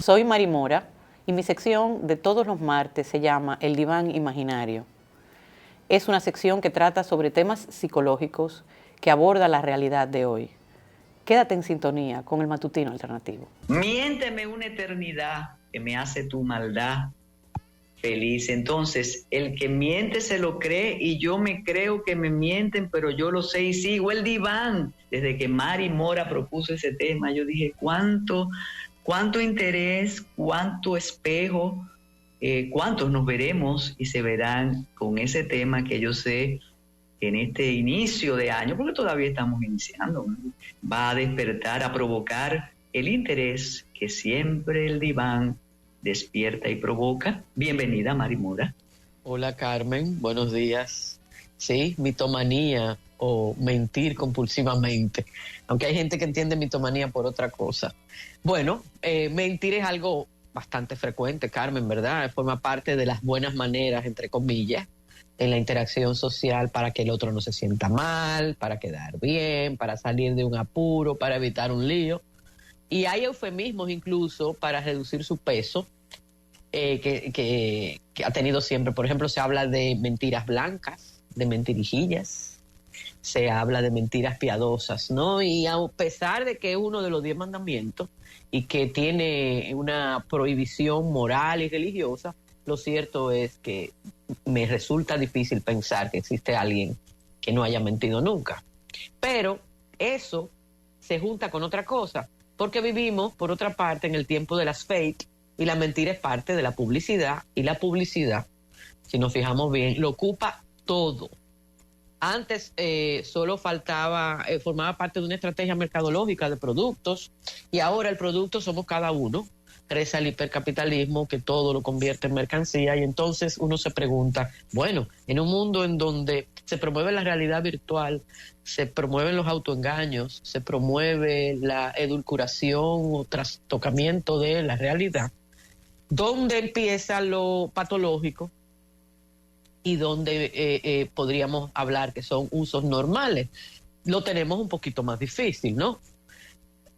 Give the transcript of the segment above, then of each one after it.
Soy Mari Mora y mi sección de todos los martes se llama El Diván Imaginario. Es una sección que trata sobre temas psicológicos que aborda la realidad de hoy. Quédate en sintonía con el Matutino Alternativo. Miénteme una eternidad que me hace tu maldad feliz. Entonces, el que miente se lo cree y yo me creo que me mienten, pero yo lo sé y sigo el diván. Desde que Mari Mora propuso ese tema, yo dije, ¿cuánto interés, cuánto espejo, cuántos nos veremos y se verán con ese tema que yo sé que en este inicio de año, porque todavía estamos iniciando, ¿no?, va a despertar, a provocar el interés que siempre el diván despierta y provoca. Bienvenida, Mari Mora. Hola, Carmen, buenos días. Sí, mitomanía o mentir compulsivamente, aunque hay gente que entiende mitomanía por otra cosa. Bueno, mentir es algo bastante frecuente, Carmen, ¿verdad? Forma parte de las buenas maneras, entre comillas, en la interacción social para que el otro no se sienta mal, para quedar bien, para salir de un apuro, para evitar un lío. Y hay eufemismos incluso para reducir su peso, que ha tenido siempre. Por ejemplo, se habla de mentiras blancas, de mentirijillas, se habla de mentiras piadosas, ¿no? Y a pesar de que es uno de los 10 mandamientos y que tiene una prohibición moral y religiosa, lo cierto es que me resulta difícil pensar que existe alguien que no haya mentido nunca. Pero eso se junta con otra cosa, porque vivimos, por otra parte, en el tiempo de las fake, y la mentira es parte de la publicidad, y la publicidad, si nos fijamos bien, lo ocupa todo. Antes solo formaba parte de una estrategia mercadológica de productos, y ahora el producto somos cada uno. Crece el hipercapitalismo que todo lo convierte en mercancía, y entonces uno se pregunta, bueno, en un mundo en donde se promueve la realidad virtual, se promueven los autoengaños, se promueve la edulcuración o trastocamiento de la realidad, ¿dónde empieza lo patológico y dónde podríamos hablar que son usos normales? Lo tenemos un poquito más difícil, ¿no?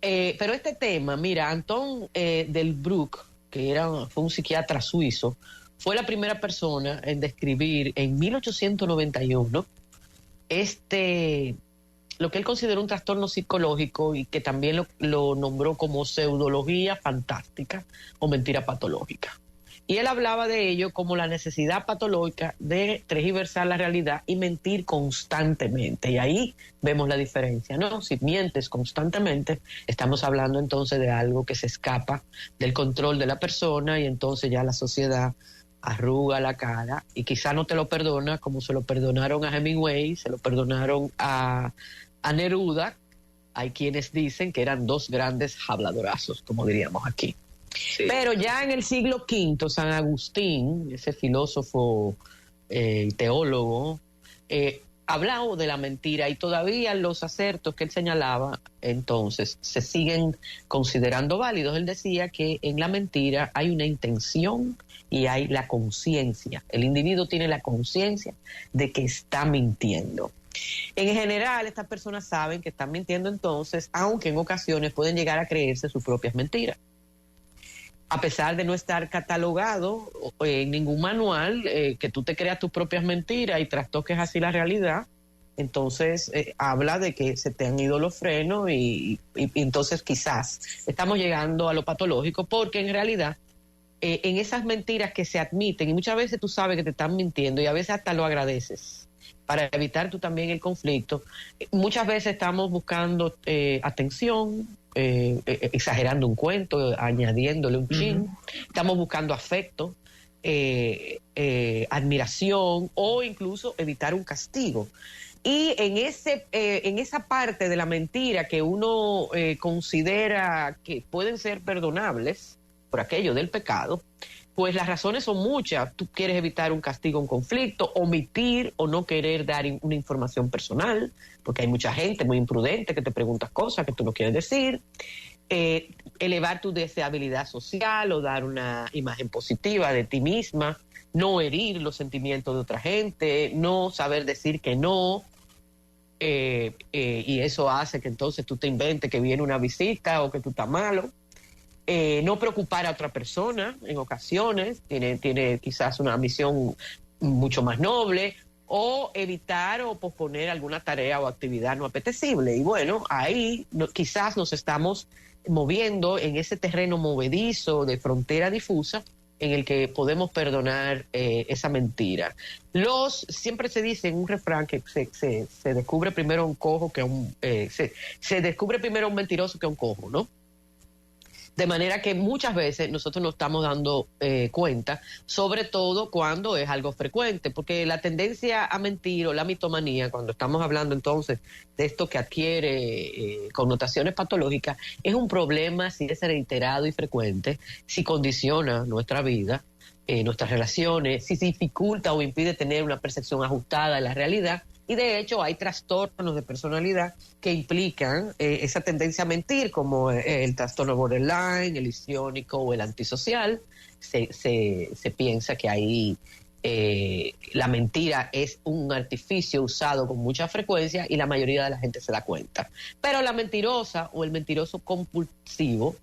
Pero este tema, mira, Anton Delbruck, que fue un psiquiatra suizo, fue la primera persona en describir en 1891 lo que él consideró un trastorno psicológico y que también lo nombró como pseudología fantástica o mentira patológica. Y él hablaba de ello como la necesidad patológica de tergiversar la realidad y mentir constantemente. Y ahí vemos la diferencia, ¿no? Si mientes constantemente, estamos hablando entonces de algo que se escapa del control de la persona, y entonces ya la sociedad arruga la cara y quizá no te lo perdona, como se lo perdonaron a Hemingway, se lo perdonaron a Neruda. Hay quienes dicen que eran dos grandes habladorazos, como diríamos aquí. Sí. Pero ya en el siglo V, San Agustín, ese filósofo teólogo, hablaba de la mentira, y todavía los acertos que él señalaba entonces se siguen considerando válidos. Él decía que en la mentira hay una intención y hay la conciencia. El individuo tiene la conciencia de que está mintiendo. En general, estas personas saben que están mintiendo entonces, aunque en ocasiones pueden llegar a creerse sus propias mentiras. A pesar de no estar catalogado en ningún manual, que tú te creas tus propias mentiras y trastoques así la realidad, entonces habla de que se te han ido los frenos y entonces quizás estamos llegando a lo patológico, porque en realidad en esas mentiras que se admiten, y muchas veces tú sabes que te están mintiendo y a veces hasta lo agradeces para evitar tú también el conflicto, muchas veces estamos buscando atención, exagerando un cuento, añadiéndole un chin, estamos buscando afecto, admiración, o incluso evitar un castigo. Y en esa parte de la mentira que uno considera que pueden ser perdonables por aquello del pecado, pues las razones son muchas. Tú quieres evitar un castigo, un conflicto, omitir o no querer dar una información personal, porque hay mucha gente muy imprudente que te pregunta cosas que tú no quieres decir, elevar tu deseabilidad social o dar una imagen positiva de ti misma, no herir los sentimientos de otra gente, no saber decir que no, y eso hace que entonces tú te inventes que viene una visita o que tú estás malo. no preocupar a otra persona en ocasiones, tiene quizás una misión mucho más noble, o evitar o posponer alguna tarea o actividad no apetecible. Y bueno, ahí quizás nos estamos moviendo en ese terreno movedizo de frontera difusa en el que podemos perdonar esa mentira. Siempre se dice en un refrán que se descubre primero un cojo que se descubre primero un mentiroso que un cojo, ¿no? De manera que muchas veces nosotros nos estamos dando cuenta, sobre todo cuando es algo frecuente, porque la tendencia a mentir o la mitomanía, cuando estamos hablando entonces de esto que adquiere connotaciones patológicas, es un problema si es reiterado y frecuente, si condiciona nuestra vida, nuestras relaciones, si dificulta o impide tener una percepción ajustada de la realidad. Y de hecho hay trastornos de personalidad que implican esa tendencia a mentir, como el trastorno borderline, el histriónico o el antisocial. Se piensa que ahí la mentira es un artificio usado con mucha frecuencia y la mayoría de la gente se da cuenta. Pero la mentirosa o el mentiroso compulsivo,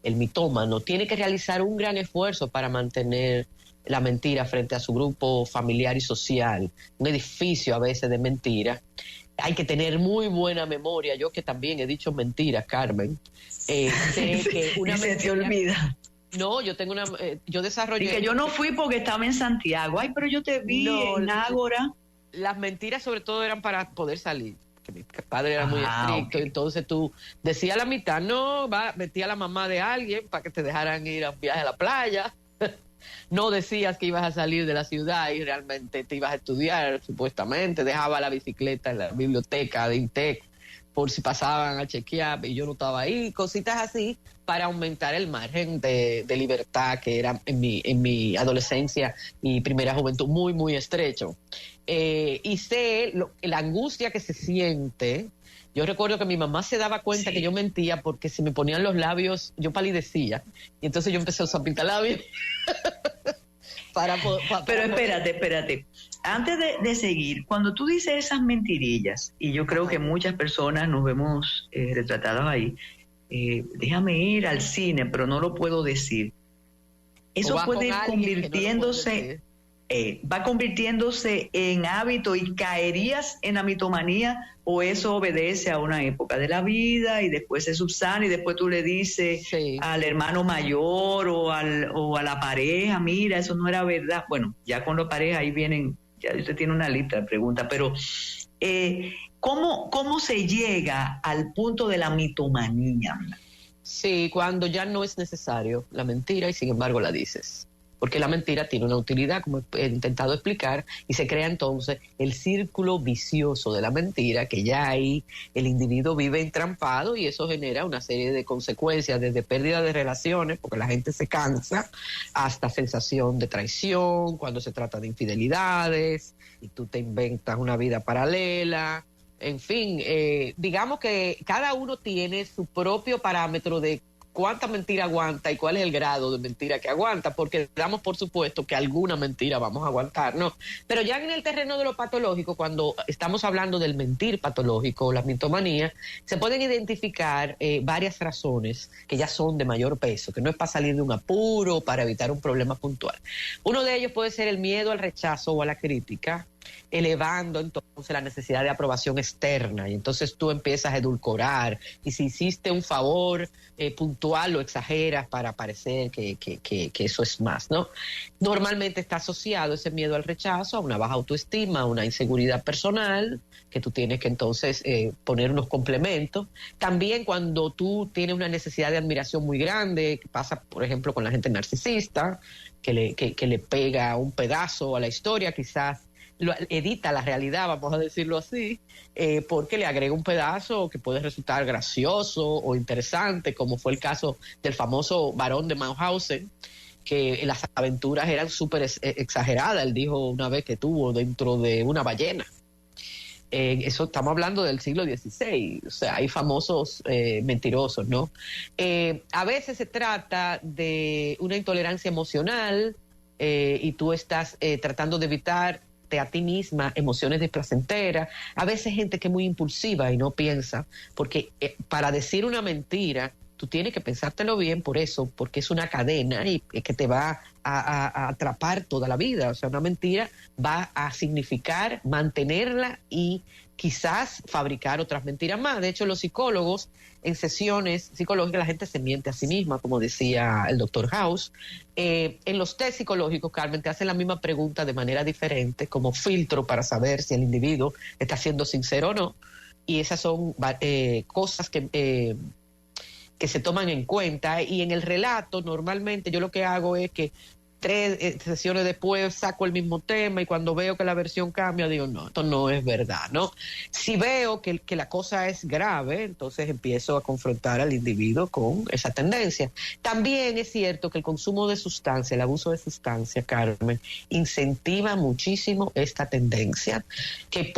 el mitómano, tiene que realizar un gran esfuerzo para mantener la mentira frente a su grupo familiar y social, un edificio a veces de mentira. Hay que tener muy buena memoria. Yo que también he dicho mentiras, Carmen, sé que una se mentira, te olvida. No, yo desarrollé... Y que yo no fui porque estaba en Santiago. Ay, pero yo te vi en Ágora. Las mentiras sobre todo eran para poder salir. Que mi padre era muy estricto, okay. Entonces tú decías la mitad, metía a la mamá de alguien para que te dejaran ir a un viaje a la playa. No decías que ibas a salir de la ciudad y realmente te ibas a estudiar, supuestamente. Dejaba la bicicleta en la biblioteca de Intec por si pasaban a chequear y yo no estaba ahí. Cositas así para aumentar el margen de libertad que era en mi adolescencia y primera juventud muy, muy estrecho. Y sé la angustia que se siente. Yo recuerdo que mi mamá se daba cuenta que yo mentía porque se me ponían los labios, yo palidecía, y entonces yo empecé a usar pintalabios. Pero espérate. Antes de seguir, cuando tú dices esas mentirillas, y yo creo que muchas personas nos vemos retratadas ahí, déjame ir al cine, pero no lo puedo decir. Eso puede ir convirtiéndose... va convirtiéndose en hábito y caerías en la mitomanía, o eso obedece a una época de la vida y después se subsana y después tú le dices al hermano mayor o a la pareja, mira, eso no era verdad. Bueno, ya con la pareja ahí vienen, ya usted tiene una lista de preguntas, pero ¿cómo se llega al punto de la mitomanía? Sí, cuando ya no es necesario la mentira y sin embargo la dices. Porque la mentira tiene una utilidad, como he intentado explicar, y se crea entonces el círculo vicioso de la mentira, que ya ahí el individuo vive entrampado y eso genera una serie de consecuencias, desde pérdida de relaciones, porque la gente se cansa, hasta sensación de traición, cuando se trata de infidelidades, y tú te inventas una vida paralela. En fin, digamos que cada uno tiene su propio parámetro de cuánta mentira aguanta y cuál es el grado de mentira que aguanta, porque damos por supuesto que alguna mentira vamos a aguantar, ¿no? Pero ya en el terreno de lo patológico, cuando estamos hablando del mentir patológico, la mitomanía, se pueden identificar varias razones que ya son de mayor peso, que no es para salir de un apuro, para evitar un problema puntual. Uno de ellos puede ser el miedo al rechazo o a la crítica, elevando entonces la necesidad de aprobación externa, y entonces tú empiezas a edulcorar, y si hiciste un favor puntual lo exageras para parecer que eso es más, ¿no? Normalmente está asociado ese miedo al rechazo a una baja autoestima, a una inseguridad personal, que tú tienes que entonces poner unos complementos. También cuando tú tienes una necesidad de admiración muy grande, que pasa por ejemplo con la gente narcisista, que le pega un pedazo a la historia, quizás edita la realidad, vamos a decirlo así, porque le agrega un pedazo que puede resultar gracioso o interesante, como fue el caso del famoso Barón de Mauthausen, que las aventuras eran súper exageradas. Él dijo una vez que tuvo dentro de una ballena. Eso estamos hablando del siglo XVI, o sea, hay famosos mentirosos, ¿no? A veces se trata de una intolerancia emocional y tú estás tratando de evitar a ti misma emociones desplacenteras. A veces gente que es muy impulsiva y no piensa, porque para decir una mentira tú tienes que pensártelo bien por eso, porque es una cadena y que te va a atrapar toda la vida. O sea, una mentira va a significar mantenerla y quizás fabricar otras mentiras más. De hecho, los psicólogos, en sesiones psicológicas, la gente se miente a sí misma, como decía el doctor House. En los test psicológicos, Carmen, te hacen la misma pregunta de manera diferente, como filtro para saber si el individuo está siendo sincero o no. Y esas son cosas que se toman en cuenta. Y en el relato, normalmente, yo lo que hago es que 3 sesiones después saco el mismo tema y cuando veo que la versión cambia, digo, no, esto no es verdad, ¿no? Si veo que la cosa es grave, entonces empiezo a confrontar al individuo con esa tendencia. También es cierto que el consumo de sustancia, el abuso de sustancia, Carmen, incentiva muchísimo esta tendencia, que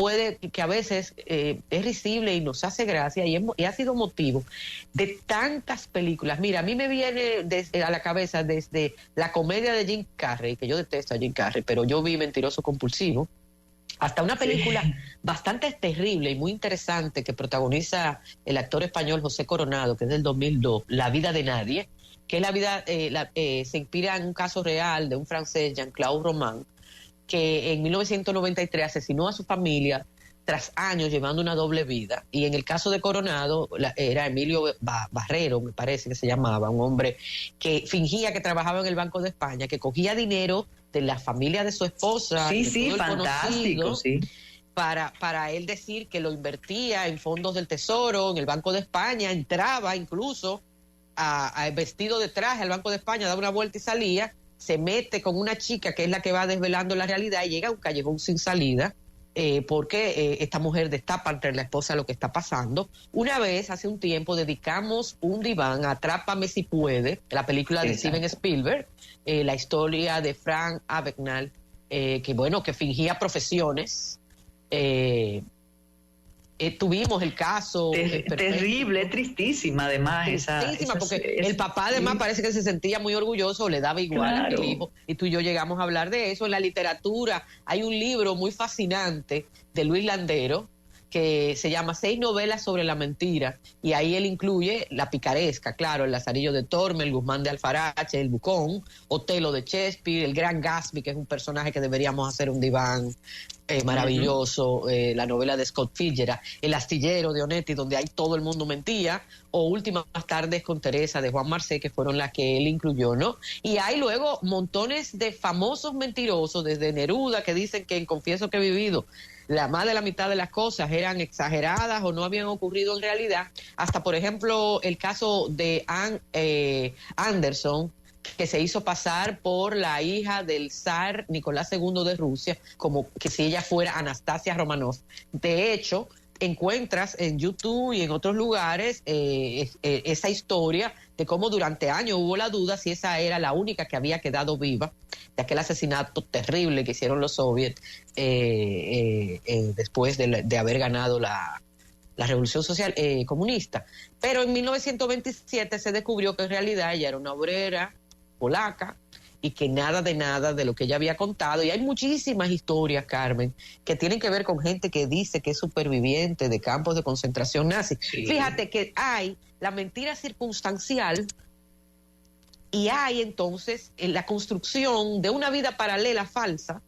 a veces es risible y nos hace gracia y ha sido motivo de tantas películas. Mira, a mí me viene a la cabeza desde la comedia de Jim Carrey, que yo detesto a Jim Carrey, pero yo vi Mentiroso Compulsivo, hasta una película bastante terrible y muy interesante que protagoniza el actor español José Coronado, que es del 2002, La vida de nadie, que es se inspira en un caso real de un francés, Jean-Claude Roman, que en 1993 asesinó a su familia tras años llevando una doble vida. Y en el caso de Coronado, era Emilio Barrero, me parece que se llamaba, un hombre que fingía que trabajaba en el Banco de España, que cogía dinero de la familia de su esposa. Sí, fantástico, sí. Para él decir que lo invertía en fondos del Tesoro, en el Banco de España, entraba incluso vestido de traje al Banco de España, daba una vuelta y salía, se mete con una chica que es la que va desvelando la realidad y llega a un callejón sin salida. Porque esta mujer destapa entre la esposa lo que está pasando. Una vez, hace un tiempo, dedicamos un diván a Atrápame si puede, la película de Steven Spielberg, la historia de Frank Abagnale, que fingía profesiones. Tuvimos el caso terrible, tristísima además. Tristísima, porque el papá además parece que se sentía muy orgulloso, le daba igual a el hijo, y tú y yo llegamos a hablar de eso. En la literatura hay un libro muy fascinante de Luis Landero que se llama 6 novelas sobre la mentira, y ahí él incluye la picaresca, claro, el Lazarillo de Tormes, el Guzmán de Alfarache, el Bucón, Otelo de Shakespeare, el Gran Gatsby, que es un personaje que deberíamos hacer un diván maravilloso, la novela de Scott Fitzgerald, El astillero de Onetti, donde ahí todo el mundo mentía, o Últimas tardes con Teresa de Juan Marcé, que fueron las que él incluyó, ¿no? Y hay luego montones de famosos mentirosos, desde Neruda, que dicen que en Confieso que he vivido, más de la mitad de las cosas eran exageradas o no habían ocurrido en realidad, hasta por ejemplo el caso de Anne Anderson, que se hizo pasar por la hija del zar Nicolás II de Rusia, como que si ella fuera Anastasia Romanov. De hecho, encuentras en YouTube y en otros lugares esa historia de cómo durante años hubo la duda si esa era la única que había quedado viva de aquel asesinato terrible que hicieron los soviets después de haber ganado la revolución social comunista. Pero en 1927 se descubrió que en realidad ella era una obrera polaca y que nada de lo que ella había contado. Y hay muchísimas historias, Carmen, que tienen que ver con gente que dice que es superviviente de campos de concentración nazi. Sí. Fíjate que hay la mentira circunstancial y hay entonces la construcción de una vida paralela falsa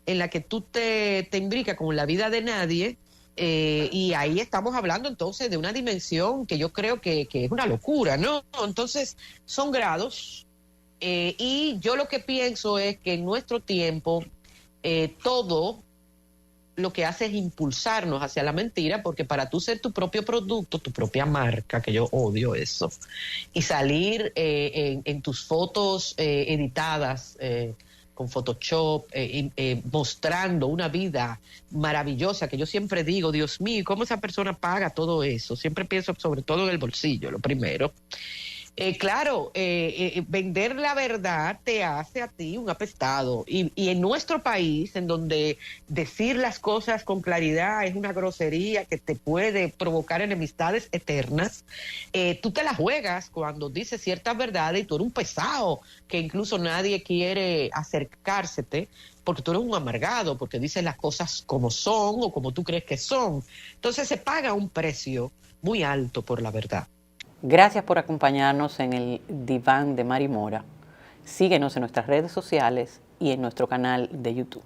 en la que tú te imbricas con la vida de nadie, y ahí estamos hablando entonces de una dimensión que yo creo que es una locura, ¿no? Entonces son grados. Y yo lo que pienso es que en nuestro tiempo todo lo que hace es impulsarnos hacia la mentira, porque para tú ser tu propio producto, tu propia marca, que yo odio eso, y salir en tus fotos editadas con Photoshop, mostrando una vida maravillosa, que yo siempre digo, Dios mío, ¿cómo esa persona paga todo eso? Siempre pienso sobre todo en el bolsillo, lo primero. Claro, vender la verdad te hace a ti un apestado. Y en nuestro país, en donde decir las cosas con claridad es una grosería que te puede provocar enemistades eternas, tú te la juegas cuando dices ciertas verdades y tú eres un pesado, que incluso nadie quiere acercársete, porque tú eres un amargado, porque dices las cosas como son o como tú crees que son. Entonces se paga un precio muy alto por la verdad. Gracias por acompañarnos en el Diván de Mari Mora. Síguenos en nuestras redes sociales y en nuestro canal de YouTube.